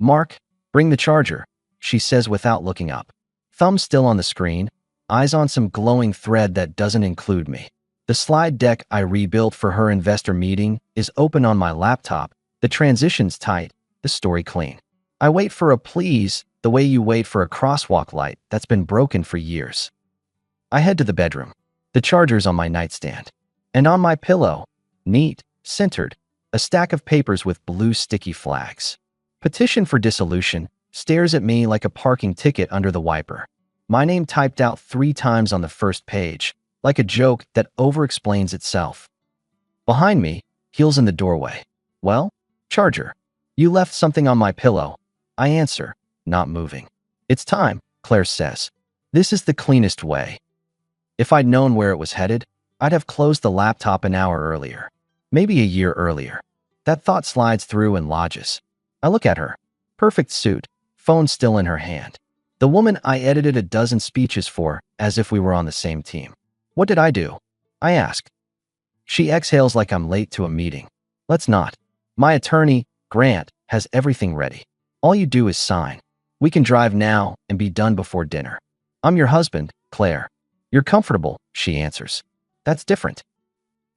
Mark, bring the charger, she says without looking up. Thumb still on the screen, eyes on some glowing thread that doesn't include me. The slide deck I rebuilt for her investor meeting is open on my laptop, the transitions tight, the story clean. I wait for a please, the way you wait for a crosswalk light that's been broken for years. I head to the bedroom. The charger's on my nightstand. And on my pillow, neat, centered, a stack of papers with blue sticky flags. Petition for dissolution stares at me like a parking ticket under the wiper. My name typed out 3 times on the first page, like a joke that over-explains itself. Behind me, heels in the doorway. Well, charger. You left something on my pillow. I answer, not moving. It's time, Claire says. This is the cleanest way. If I'd known where it was headed, I'd have closed the laptop an hour earlier. Maybe a year earlier. That thought slides through and lodges. I look at her. Perfect suit, phone still in her hand. The woman I edited a dozen speeches for, as if we were on the same team. What did I do? I ask. She exhales like I'm late to a meeting. Let's not. My attorney, Grant, has everything ready. All you do is sign. We can drive now and be done before dinner. I'm your husband, Claire. You're comfortable, she answers. That's different.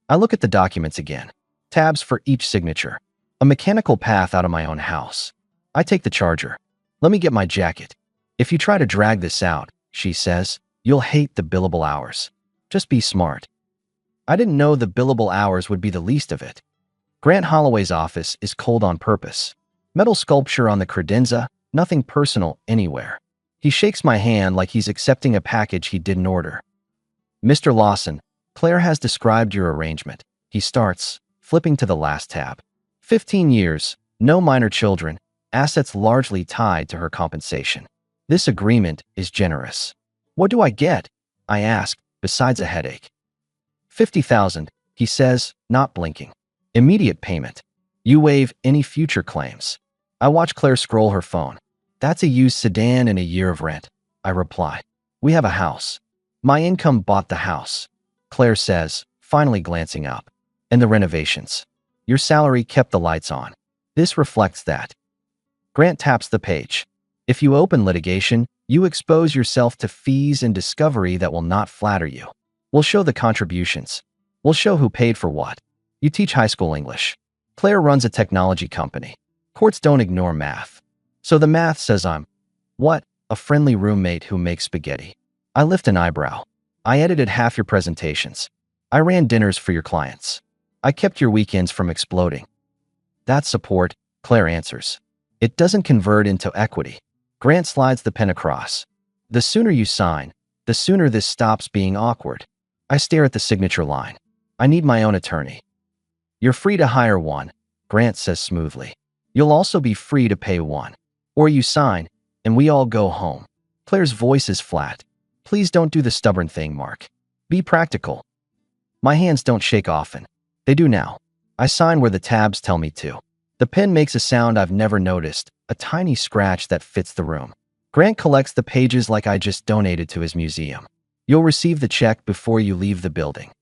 I look at the documents again. Tabs for each signature. A mechanical path out of my own house. I take the charger. Let me get my jacket. If you try to drag this out, she says, you'll hate the billable hours. Just be smart. I didn't know the billable hours would be the least of it. Grant Holloway's office is cold on purpose. Metal sculpture on the credenza, nothing personal anywhere. He shakes my hand like he's accepting a package he didn't order. Mr. Lawson, Claire has described your arrangement. He starts, flipping to the last tab. 15 years, no minor children, assets largely tied to her compensation. This agreement is generous. What do I get? I ask, besides a headache. 50,000, he says, not blinking. Immediate payment. You waive any future claims. I watch Claire scroll her phone. That's a used sedan and a year of rent, I reply. We have a house. My income bought the house, Claire says, finally glancing up. And the renovations. Your salary kept the lights on. This reflects that. Grant taps the page. If you open litigation, you expose yourself to fees and discovery that will not flatter you. We'll show the contributions. We'll show who paid for what. You teach high school English. Claire runs a technology company. Courts don't ignore math. So the math says I'm, what, a friendly roommate who makes spaghetti. I lift an eyebrow. I edited half your presentations. I ran dinners for your clients. I kept your weekends from exploding. That's support, Claire answers. It doesn't convert into equity. Grant slides the pen across. The sooner you sign, the sooner this stops being awkward. I stare at the signature line. I need my own attorney. You're free to hire one, Grant says smoothly. You'll also be free to pay one. Or you sign, and we all go home. Claire's voice is flat. Please don't do the stubborn thing, Mark. Be practical. My hands don't shake often. They do now. I sign where the tabs tell me to. The pen makes a sound I've never noticed, a tiny scratch that fits the room. Grant collects the pages like I just donated to his museum. You'll receive the check before you leave the building.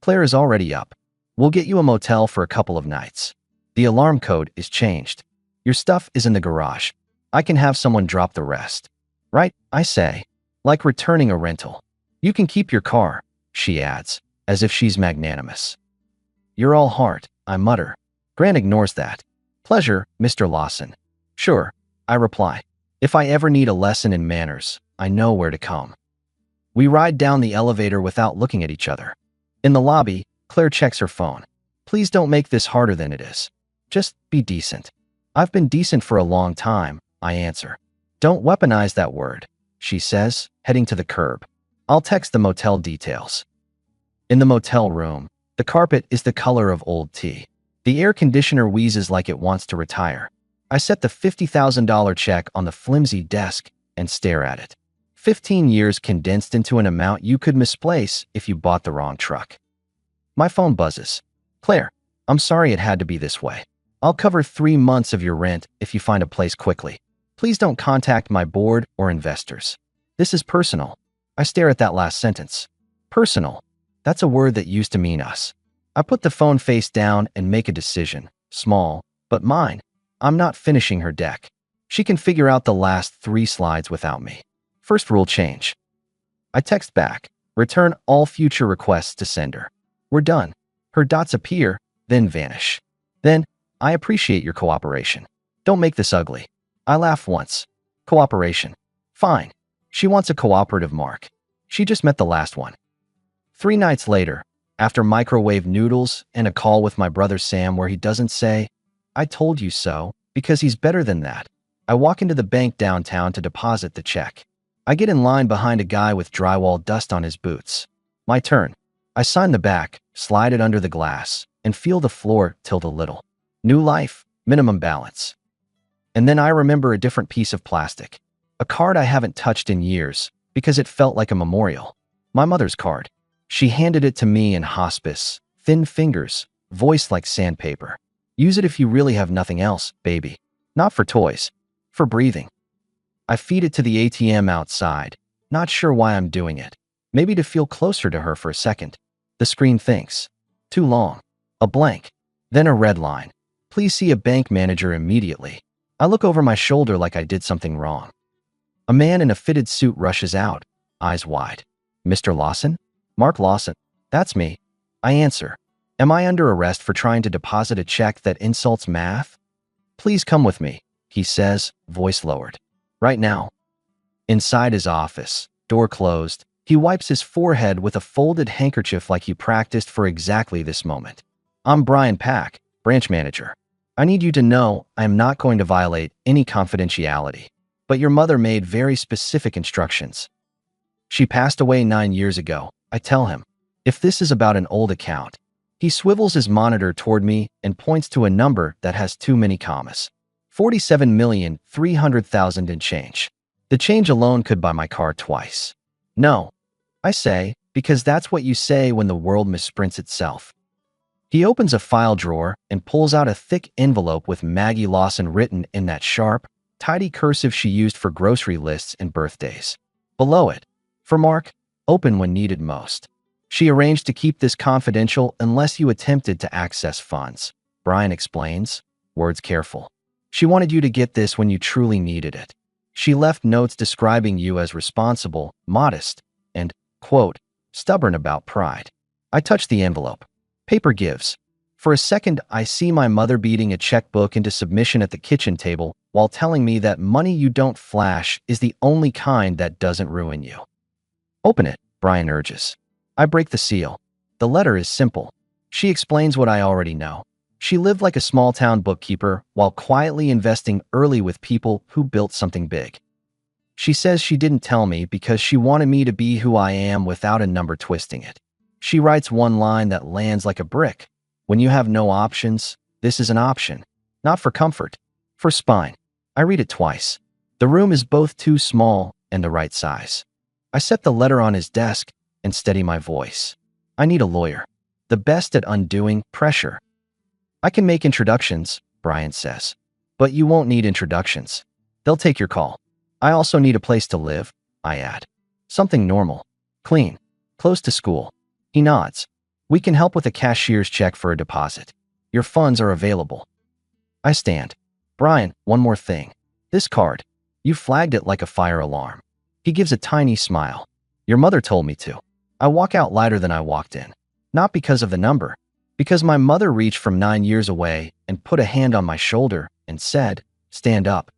Claire is already up. We'll get you a motel for a couple of nights. The alarm code is changed. Your stuff is in the garage. I can have someone drop the rest. Right, I say. Like returning a rental. You can keep your car, she adds, as if she's magnanimous. You're all heart, I mutter. Grant ignores that. Pleasure, Mr. Lawson. Sure, I reply. If I ever need a lesson in manners, I know where to come. We ride down the elevator without looking at each other. In the lobby, Claire checks her phone. Please don't make this harder than it is. Just be decent. I've been decent for a long time, I answer. Don't weaponize that word, she says, heading to the curb. I'll text the motel details. In the motel room, the carpet is the color of old tea. The air conditioner wheezes like it wants to retire. I set the $50,000 check on the flimsy desk and stare at it. 15 years condensed into an amount you could misplace if you bought the wrong truck. My phone buzzes. Claire, I'm sorry it had to be this way. I'll cover 3 months of your rent if you find a place quickly. Please don't contact my board or investors. This is personal. I stare at that last sentence. Personal. That's a word that used to mean us. I put the phone face down and make a decision. Small, but mine. I'm not finishing her deck. She can figure out the last 3 slides without me. First rule change. I text back. Return all future requests to sender. We're done. Her dots appear, then vanish. Then, I appreciate your cooperation. Don't make this ugly. I laugh once. Cooperation. Fine. She wants a cooperative mark. She just met the last one. 3 nights later, after microwave noodles and a call with my brother Sam where he doesn't say, "I told you so," because he's better than that, I walk into the bank downtown to deposit the check. I get in line behind a guy with drywall dust on his boots. My turn. I sign the back, slide it under the glass, and feel the floor tilt a little. New life, minimum balance. And then I remember a different piece of plastic. A card I haven't touched in years because it felt like a memorial. My mother's card. She handed it to me in hospice. Thin fingers, voice like sandpaper. Use it if you really have nothing else, baby. Not for toys. For breathing. I feed it to the ATM outside, not sure why I'm doing it. Maybe to feel closer to her for a second. The screen thinks. Too long. A blank. Then a red line. Please see a bank manager immediately. I look over my shoulder like I did something wrong. A man in a fitted suit rushes out, eyes wide. Mr. Lawson? Mark Lawson. That's me. I answer. Am I under arrest for trying to deposit a check that insults math? Please come with me, he says, voice lowered. Right now. Inside his office, door closed, he wipes his forehead with a folded handkerchief like he practiced for exactly this moment. I'm Brian Pack, branch manager. I need you to know I am not going to violate any confidentiality, but your mother made very specific instructions. She passed away 9 years ago, I tell him. If this is about an old account, he swivels his monitor toward me and points to a number that has too many commas. 47,300,000 and change. The change alone could buy my car twice. No, I say, because that's what you say when the world misprints itself. He opens a file drawer and pulls out a thick envelope with Maggie Lawson written in that sharp, tidy cursive she used for grocery lists and birthdays. Below it, for Mark, open when needed most. She arranged to keep this confidential unless you attempted to access funds. Brian explains, words careful. She wanted you to get this when you truly needed it. She left notes describing you as responsible, modest, and, quote, stubborn about pride. I touch the envelope. Paper gives. For a second, I see my mother beating a checkbook into submission at the kitchen table while telling me that money you don't flash is the only kind that doesn't ruin you. Open it, Brian urges. I break the seal. The letter is simple. She explains what I already know. She lived like a small-town bookkeeper while quietly investing early with people who built something big. She says she didn't tell me because she wanted me to be who I am without a number twisting it. She writes one line that lands like a brick. When you have no options, this is an option. Not for comfort, for spine. I read it twice. The room is both too small and the right size. I set the letter on his desk and steady my voice. I need a lawyer. The best at undoing pressure. I can make introductions, Brian says. But you won't need introductions. They'll take your call. I also need a place to live, I add. Something normal. Clean. Close to school. He nods. We can help with a cashier's check for a deposit. Your funds are available. I stand. Brian, one more thing. This card. You flagged it like a fire alarm. He gives a tiny smile. Your mother told me to. I walk out lighter than I walked in. Not because of the number. Because my mother reached from 9 years away and put a hand on my shoulder and said, stand up.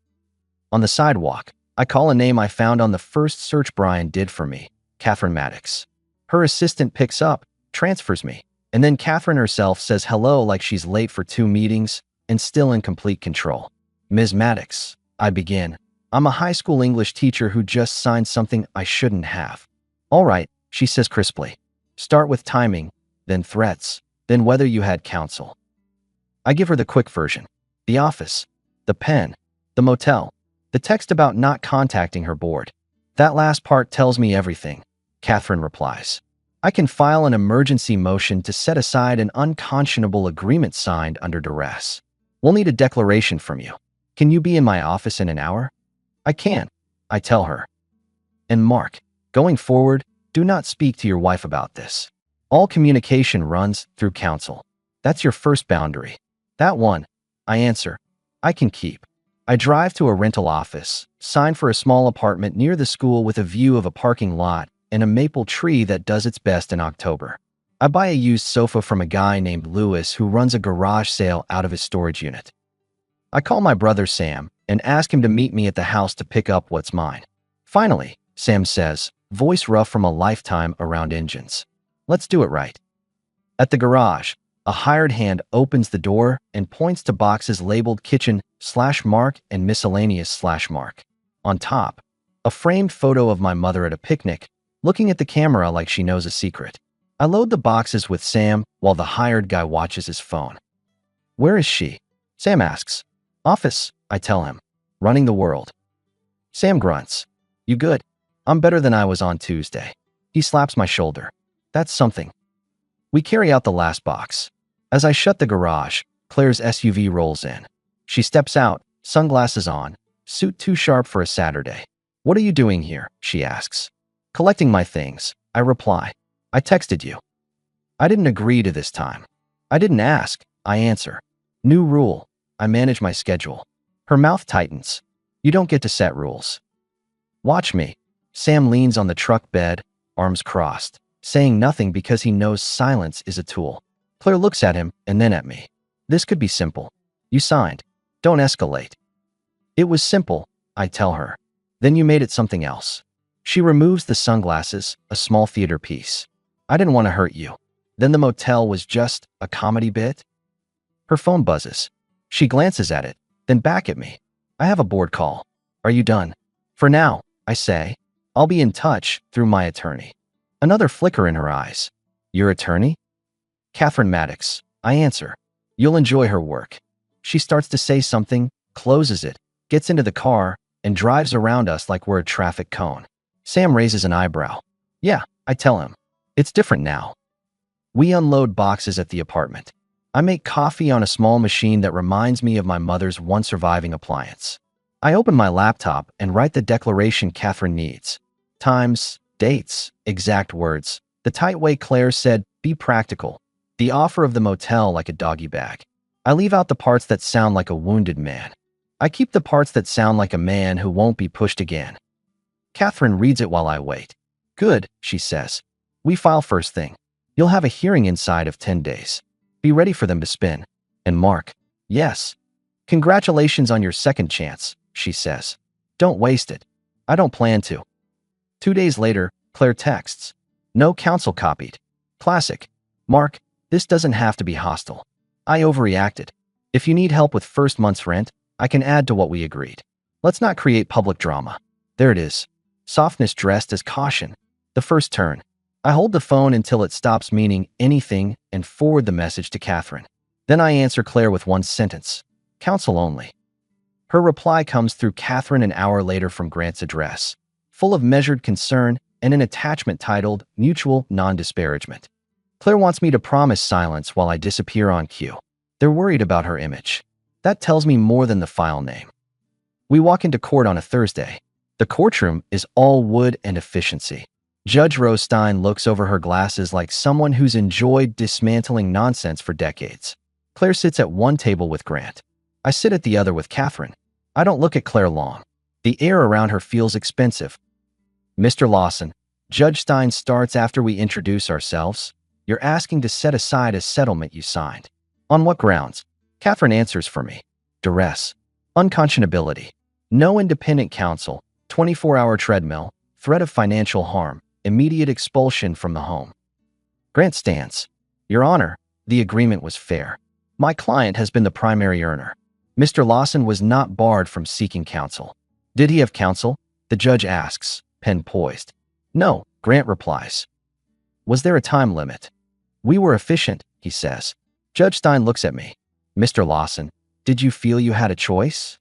On the sidewalk, I call a name I found on the first search Brian did for me, Catherine Maddox. Her assistant picks up, transfers me, and then Catherine herself says hello like she's late for 2 meetings and still in complete control. Ms. Maddox, I begin. I'm a high school English teacher who just signed something I shouldn't have. All right, she says crisply. Start with timing, then threats, then whether you had counsel. I give her the quick version. The office, the pen, the motel, the text about not contacting her board. That last part tells me everything, Catherine replies. I can file an emergency motion to set aside an unconscionable agreement signed under duress. We'll need a declaration from you. Can you be in my office in an hour? I can, I tell her. And Mark, going forward, do not speak to your wife about this. All communication runs through counsel. That's your first boundary. That one, I answer, I can keep. I drive to a rental office, sign for a small apartment near the school with a view of a parking lot and a maple tree that does its best in October. I buy a used sofa from a guy named Lewis who runs a garage sale out of his storage unit. I call my brother Sam and ask him to meet me at the house to pick up what's mine. Finally, Sam says, voice rough from a lifetime around engines. Let's do it right. At the garage, a hired hand opens the door and points to boxes labeled kitchen/mark and miscellaneous/mark. On top, a framed photo of my mother at a picnic, looking at the camera like she knows a secret. I load the boxes with Sam while the hired guy watches his phone. Where is she? Sam asks. Office, I tell him. Running the world. Sam grunts. You good? I'm better than I was on Tuesday. He slaps my shoulder. That's something. We carry out the last box. As I shut the garage, Claire's SUV rolls in. She steps out, sunglasses on, suit too sharp for a Saturday. What are you doing here? She asks. Collecting my things, I reply. I texted you. I didn't agree to this time. I didn't ask, I answer. New rule. I manage my schedule. Her mouth tightens. You don't get to set rules. Watch me. Sam leans on the truck bed, arms crossed, saying nothing because he knows silence is a tool. Claire looks at him and then at me. This could be simple. You signed. Don't escalate. It was simple, I tell her. Then you made it something else. She removes the sunglasses, a small theater piece. I didn't want to hurt you. Then the motel was just a comedy bit? Her phone buzzes. She glances at it, then back at me. I have a board call. Are you done? For now, I say. I'll be in touch through my attorney. Another flicker in her eyes. Your attorney? Catherine Maddox, I answer. You'll enjoy her work. She starts to say something, closes it, gets into the car, and drives around us like we're a traffic cone. Sam raises an eyebrow. Yeah, I tell him. It's different now. We unload boxes at the apartment. I make coffee on a small machine that reminds me of my mother's one surviving appliance. I open my laptop and write the declaration Catherine needs. Times, dates, exact words. The tight way Claire said, be practical. The offer of the motel like a doggy bag. I leave out the parts that sound like a wounded man. I keep the parts that sound like a man who won't be pushed again. Catherine reads it while I wait. Good, she says. We file first thing. You'll have a hearing inside of 10 days. Be ready for them to spin. And Mark, yes. Congratulations on your second chance, she says. Don't waste it. I don't plan to. 2 days later, Claire texts. No counsel copied. Classic. Mark, this doesn't have to be hostile. I overreacted. If you need help with first month's rent, I can add to what we agreed. Let's not create public drama. There it is. Softness dressed as caution. The first turn. I hold the phone until it stops meaning anything and forward the message to Catherine. Then I answer Claire with one sentence. Counsel only. Her reply comes through Catherine an hour later from Grant's address, full of measured concern and an attachment titled Mutual Non-Disparagement. Claire wants me to promise silence while I disappear on cue. They're worried about her image. That tells me more than the file name. We walk into court on a Thursday. The courtroom is all wood and efficiency. Judge Rose Stein looks over her glasses like someone who's enjoyed dismantling nonsense for decades. Claire sits at one table with Grant. I sit at the other with Catherine. I don't look at Claire long. The air around her feels expensive. Mr. Lawson, Judge Stein starts after we introduce ourselves. You're asking to set aside a settlement you signed. On what grounds? Catherine answers for me. Duress. Unconscionability. No independent counsel. 24-hour treadmill. Threat of financial harm. Immediate expulsion from the home. Grant stands. Your Honor, the agreement was fair. My client has been the primary earner. Mr. Lawson was not barred from seeking counsel. Did he have counsel? The judge asks, pen poised. No, Grant replies. Was there a time limit? We were efficient, he says. Judge Stein looks at me. Mr. Lawson, did you feel you had a choice?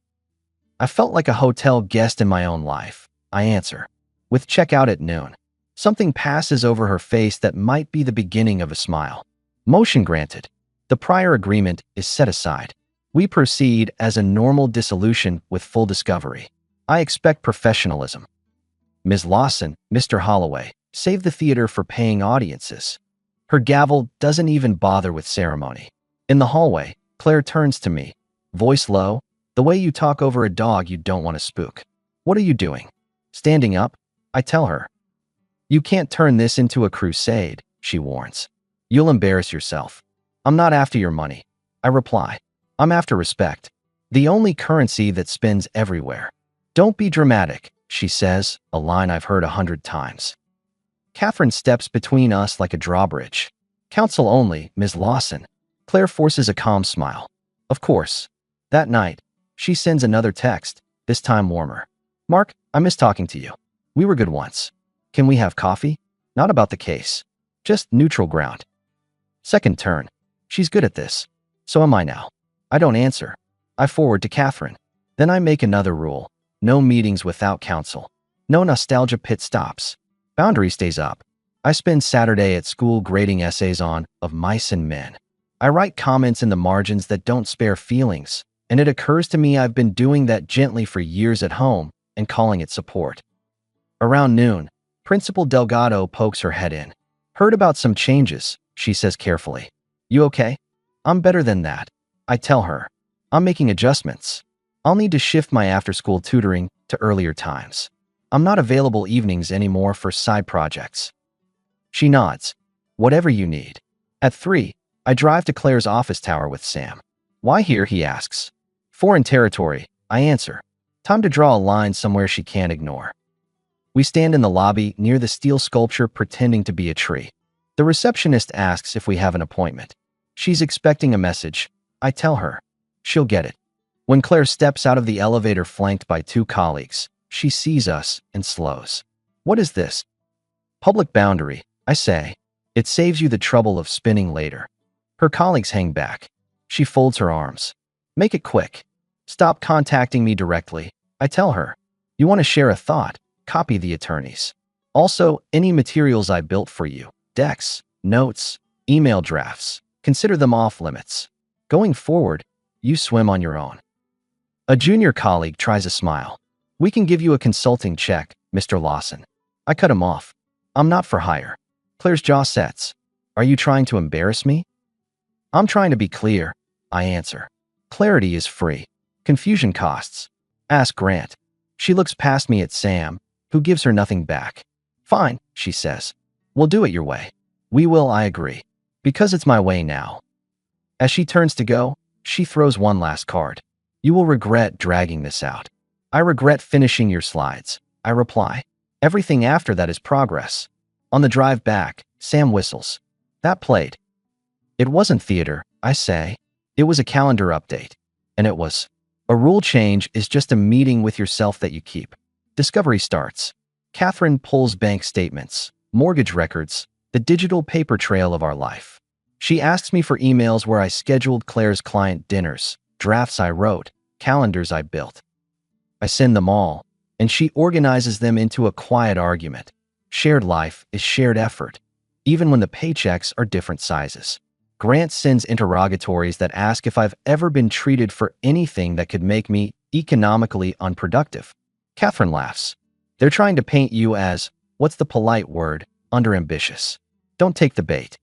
I felt like a hotel guest in my own life, I answer. With checkout at noon. Something passes over her face that might be the beginning of a smile. Motion granted. The prior agreement is set aside. We proceed as a normal dissolution with full discovery. I expect professionalism. Ms. Lawson, Mr. Holloway, save the theater for paying audiences. Her gavel doesn't even bother with ceremony. In the hallway, Claire turns to me, voice low. The way you talk over a dog you don't want to spook. What are you doing? Standing up? I tell her. You can't turn this into a crusade, she warns. You'll embarrass yourself. I'm not after your money, I reply. I'm after respect. The only currency that spins everywhere. Don't be dramatic, she says, a line I've heard 100 times. Catherine steps between us like a drawbridge. Counsel only, Ms. Lawson. Claire forces a calm smile. Of course. That night, she sends another text, this time warmer. Mark, I miss talking to you. We were good once. Can we have coffee? Not about the case. Just neutral ground. Second turn. She's good at this. So am I now. I don't answer. I forward to Catherine. Then I make another rule. No meetings without counsel. No nostalgia pit stops. Boundary stays up. I spend Saturday at school grading essays on Of Mice and Men. I write comments in the margins that don't spare feelings, and it occurs to me I've been doing that gently for years at home and calling it support. Around noon, Principal Delgado pokes her head in. Heard about some changes, she says carefully. You okay? I'm better than that. I tell her. I'm making adjustments. I'll need to shift my after-school tutoring to earlier times. I'm not available evenings anymore for side projects. She nods. Whatever you need. At 3, I drive to Claire's office tower with Sam. Why here, he asks. Foreign territory, I answer. Time to draw a line somewhere she can't ignore. We stand in the lobby near the steel sculpture pretending to be a tree. The receptionist asks if we have an appointment. She's expecting a message. I tell her. She'll get it. When Claire steps out of the elevator flanked by 2 colleagues, she sees us and slows. What is this? Public boundary, I say. It saves you the trouble of spinning later. Her colleagues hang back. She folds her arms. Make it quick. Stop contacting me directly, I tell her. You want to share a thought? Copy the attorneys. Also, any materials I built for you, decks, notes, email drafts, consider them off limits. Going forward, you swim on your own. A junior colleague tries a smile. We can give you a consulting check, Mr. Lawson. I cut him off. I'm not for hire. Claire's jaw sets. Are you trying to embarrass me? I'm trying to be clear, I answer. Clarity is free. Confusion costs. Ask Grant. She looks past me at Sam, who gives her nothing back. Fine, she says. We'll do it your way. We will, I agree. Because it's my way now. As she turns to go, she throws one last card. You will regret dragging this out. I regret finishing your slides, I reply. Everything after that is progress. On the drive back, Sam whistles. That played. It wasn't theater, I say. It was a calendar update. And it was. A rule change is just a meeting with yourself that you keep. Discovery starts. Catherine pulls bank statements, mortgage records, the digital paper trail of our life. She asks me for emails where I scheduled Claire's client dinners, drafts I wrote, calendars I built. I send them all, and she organizes them into a quiet argument. Shared life is shared effort, even when the paychecks are different sizes. Grant sends interrogatories that ask if I've ever been treated for anything that could make me economically unproductive. Catherine laughs. They're trying to paint you as, what's the polite word, underambitious. Don't take the bait.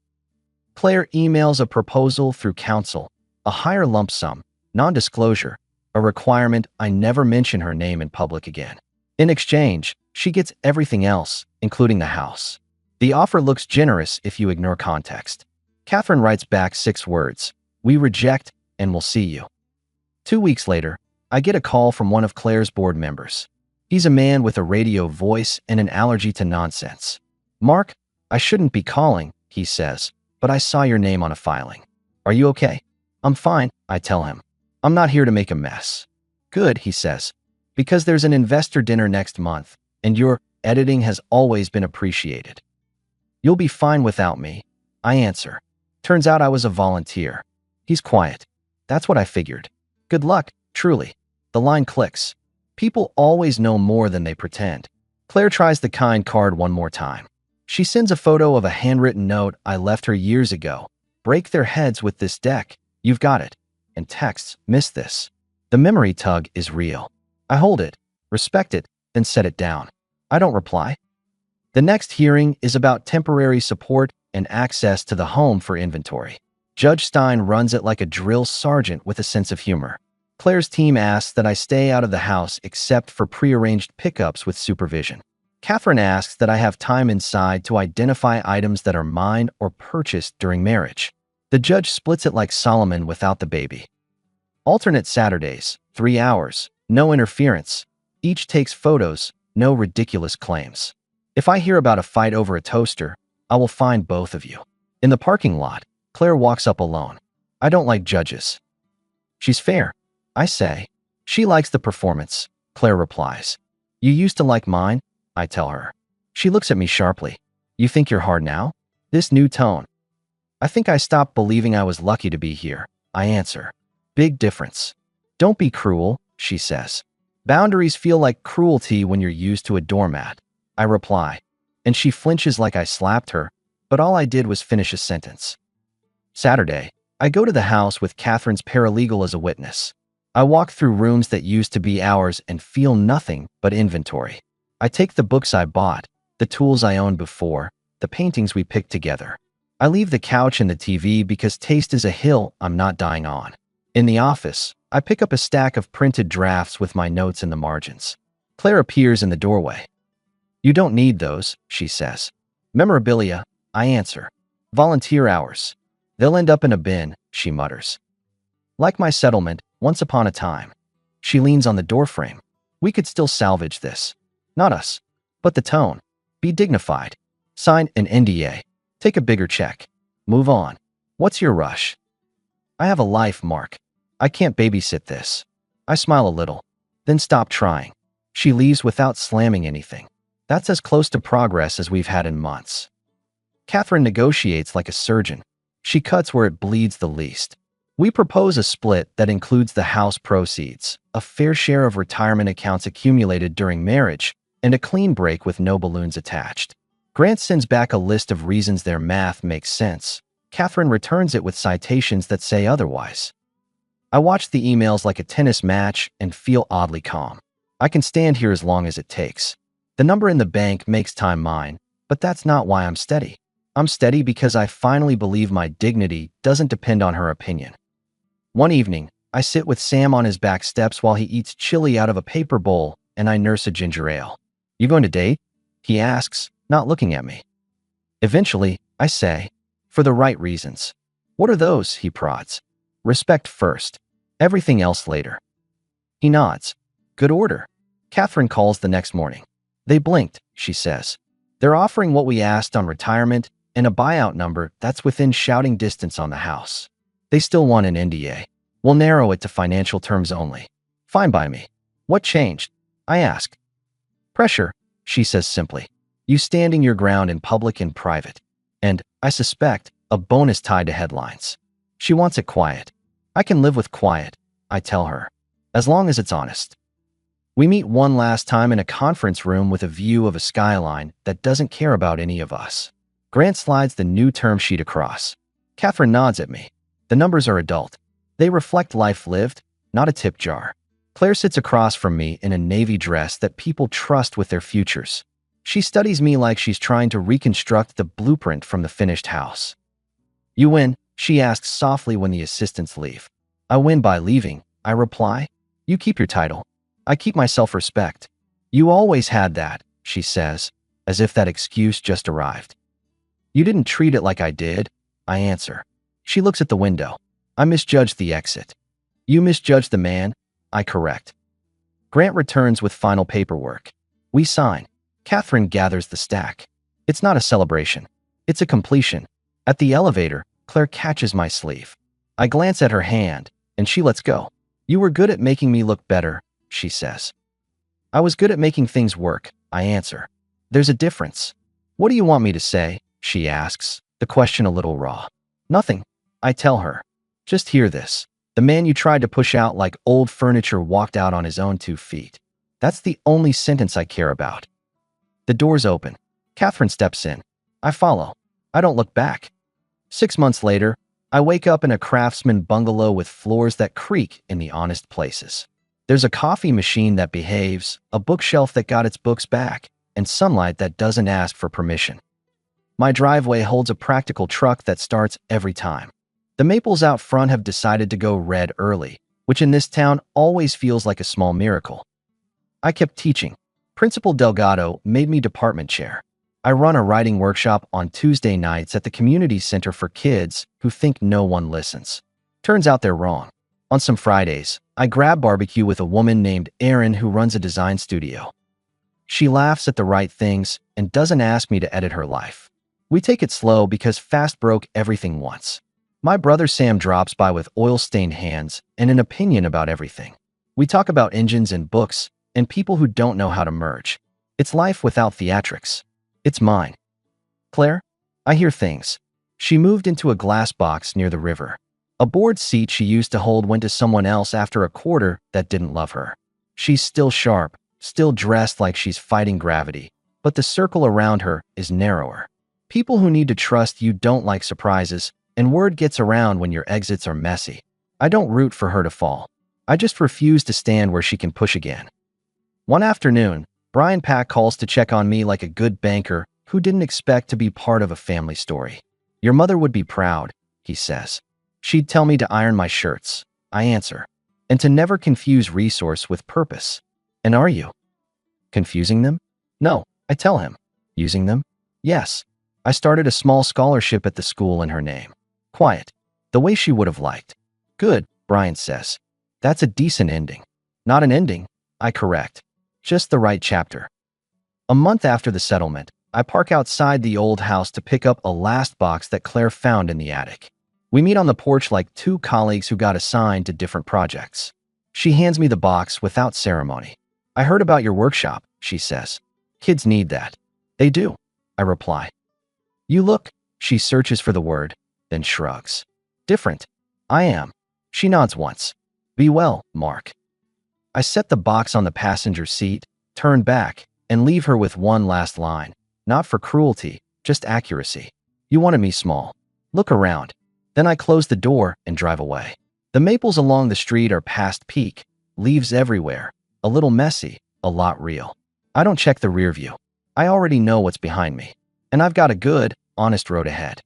Claire emails a proposal through counsel, a higher lump sum, non-disclosure, a requirement I never mention her name in public again. In exchange, she gets everything else, including the house. The offer looks generous if you ignore context. Catherine writes back 6 words. We reject, and we'll see you. 2 weeks later, I get a call from one of Claire's board members. He's a man with a radio voice and an allergy to nonsense. Mark, I shouldn't be calling, he says, but I saw your name on a filing. Are you okay? I'm fine, I tell him. I'm not here to make a mess. Good, he says, because there's an investor dinner next month, and your editing has always been appreciated. You'll be fine without me, I answer. Turns out I was a volunteer. He's quiet. That's what I figured. Good luck, truly. The line clicks. People always know more than they pretend. Claire tries the kind card one more time. She sends a photo of a handwritten note I left her years ago. Break their heads with this deck. You've got it. And texts, miss this. The memory tug is real. I hold it, respect it, then set it down. I don't reply. The next hearing is about temporary support and access to the home for inventory. Judge Stein runs it like a drill sergeant with a sense of humor. Claire's team asks that I stay out of the house except for prearranged pickups with supervision. Catherine asks that I have time inside to identify items that are mine or purchased during marriage. The judge splits it like Solomon without the baby. Alternate Saturdays, 3 hours, no interference. Each takes photos, no ridiculous claims. If I hear about a fight over a toaster, I will find both of you. In the parking lot, Claire walks up alone. I don't like judges. She's fair, I say. She likes the performance, Claire replies. You used to like mine, I tell her. She looks at me sharply. You think you're hard now? This new tone. I think I stopped believing I was lucky to be here, I answer. Big difference. Don't be cruel, she says. Boundaries feel like cruelty when you're used to a doormat, I reply. And she flinches like I slapped her, but all I did was finish a sentence. Saturday, I go to the house with Catherine's paralegal as a witness. I walk through rooms that used to be ours and feel nothing but inventory. I take the books I bought, the tools I owned before, the paintings we picked together. I leave the couch and the TV because taste is a hill I'm not dying on. In the office, I pick up a stack of printed drafts with my notes in the margins. Claire appears in the doorway. You don't need those, she says. Memorabilia, I answer. Volunteer hours. They'll end up in a bin, she mutters. Like my settlement, once upon a time. She leans on the doorframe. We could still salvage this. Not us, but the tone. Be dignified. Sign an NDA. Take a bigger check. Move on. What's your rush? I have a life, Mark. I can't babysit this. I smile a little, then stop trying. She leaves without slamming anything. That's as close to progress as we've had in months. Catherine negotiates like a surgeon. She cuts where it bleeds the least. We propose a split that includes the house proceeds, a fair share of retirement accounts accumulated during marriage, and a clean break with no balloons attached. Grant sends back a list of reasons their math makes sense. Catherine returns it with citations that say otherwise. I watch the emails like a tennis match and feel oddly calm. I can stand here as long as it takes. The number in the bank makes time mine, but that's not why I'm steady. I'm steady because I finally believe my dignity doesn't depend on her opinion. One evening, I sit with Sam on his back steps while he eats chili out of a paper bowl and I nurse a ginger ale. You going to date? He asks, not looking at me. Eventually, I say, for the right reasons. What are those? He prods. Respect first. Everything else later. He nods. Good order. Catherine calls the next morning. They blinked, she says. They're offering what we asked on retirement and a buyout number that's within shouting distance on the house. They still want an NDA. We'll narrow it to financial terms only. Fine by me. What changed? I ask. Pressure, she says simply. You standing your ground in public and private. And, I suspect, a bonus tied to headlines. She wants it quiet. I can live with quiet, I tell her, as long as it's honest. We meet one last time in a conference room with a view of a skyline that doesn't care about any of us. Grant slides the new term sheet across. Catherine nods at me. The numbers are adult. They reflect life lived, not a tip jar. Claire sits across from me in a navy dress that people trust with their futures. She studies me like she's trying to reconstruct the blueprint from the finished house. You win, she asks softly when the assistants leave. I win by leaving, I reply. You keep your title. I keep my self-respect. You always had that, she says, as if that excuse just arrived. You didn't treat it like I did, I answer. She looks at the window. I misjudged the exit. You misjudged the man, I correct. Grant returns with final paperwork. We sign. Catherine gathers the stack. It's not a celebration. It's a completion. At the elevator, Claire catches my sleeve. I glance at her hand, and she lets go. You were good at making me look better, she says. I was good at making things work, I answer. There's a difference. What do you want me to say? She asks, the question a little raw. Nothing, I tell her. Just hear this. The man you tried to push out like old furniture walked out on his own 2 feet. That's the only sentence I care about. The doors open. Catherine steps in. I follow. I don't look back. 6 months later, I wake up in a craftsman bungalow with floors that creak in the honest places. There's a coffee machine that behaves, a bookshelf that got its books back, and sunlight that doesn't ask for permission. My driveway holds a practical truck that starts every time. The maples out front have decided to go red early, which in this town always feels like a small miracle. I kept teaching. Principal Delgado made me department chair. I run a writing workshop on Tuesday nights at the community center for kids who think no one listens. Turns out they're wrong. On some Fridays, I grab barbecue with a woman named Erin who runs a design studio. She laughs at the right things and doesn't ask me to edit her life. We take it slow because fast broke everything once. My brother Sam drops by with oil-stained hands and an opinion about everything. We talk about engines and books and people who don't know how to merge. It's life without theatrics. It's mine. Claire? I hear things. She moved into a glass box near the river. A board seat she used to hold went to someone else after a quarter that didn't love her. She's still sharp, still dressed like she's fighting gravity, but the circle around her is narrower. People who need to trust you don't like surprises, and word gets around when your exits are messy. I don't root for her to fall. I just refuse to stand where she can push again. One afternoon, Brian Pack calls to check on me like a good banker who didn't expect to be part of a family story. Your mother would be proud, he says. She'd tell me to iron my shirts. I answer. And to never confuse resource with purpose. And are you? Confusing them? No, I tell him. Using them? Yes. I started a small scholarship at the school in her name. Quiet. The way she would have liked. Good, Brian says. That's a decent ending. Not an ending, I correct. Just the right chapter. A month after the settlement, I park outside the old house to pick up a last box that Claire found in the attic. We meet on the porch like two colleagues who got assigned to different projects. She hands me the box without ceremony. I heard about your workshop, she says. Kids need that. They do, I reply. You look, she searches for the word, then shrugs. Different. I am. She nods once. Be well, Mark. I set the box on the passenger seat, turn back, and leave her with one last line. Not for cruelty, just accuracy. You wanted me small. Look around. Then I close the door and drive away. The maples along the street are past peak, leaves everywhere, a little messy, a lot real. I don't check the rear view. I already know what's behind me. And I've got a good, honest road ahead.